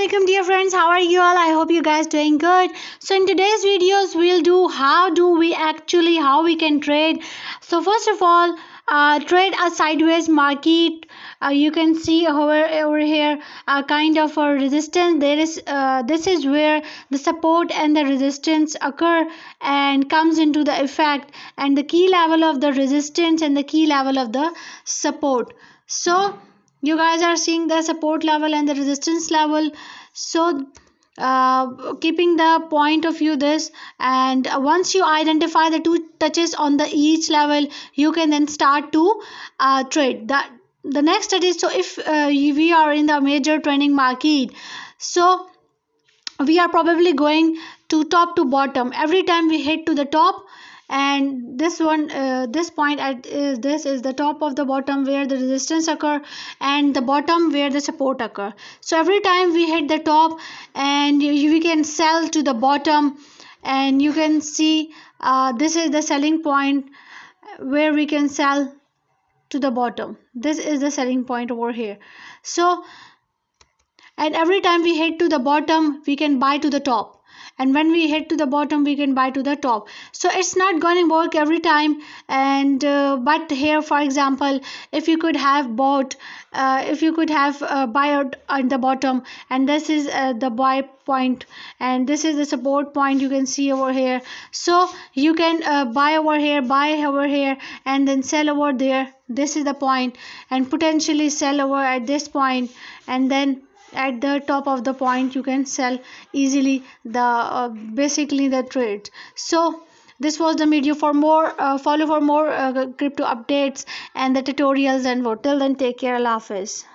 Assalamualaikum dear friends, how are you all? I hope you guys doing good. So in today's videos we'll do how we can trade. So first of all, trade a sideways market. You can see over here a kind of a resistance. This is where the support and the resistance occur and comes into the effect, and the key level of the resistance and the key level of the support. So you guys are seeing the support level and the resistance level. So keeping the point of view this, and once you identify the two touches on the each level, you can then start to trade that. The next study, so if we are in the major trending market, so we are probably going to top to bottom every time we hit to the top. And this point this is the top of the bottom where the resistance occur, and the bottom where the support occur. So every time we hit the top, and we can sell to the bottom, and you can see this is the selling point where we can sell to the bottom. This is the selling point over here. So and every time we head to the bottom we can buy to the top, and when we head to the bottom we can buy to the top. So it's not going to work every time. And but here, for example, if you could have bought if you could have buy out at the bottom, and this is the buy point, and this is the support point you can see over here. So you can buy over here and then sell over there. This is the point, and potentially sell over at this point, and then at the top of the point you can sell easily the basically the trade. So this was the video. For more follow for more crypto updates and the tutorials and what. Till then, take care. Allah Hafiz.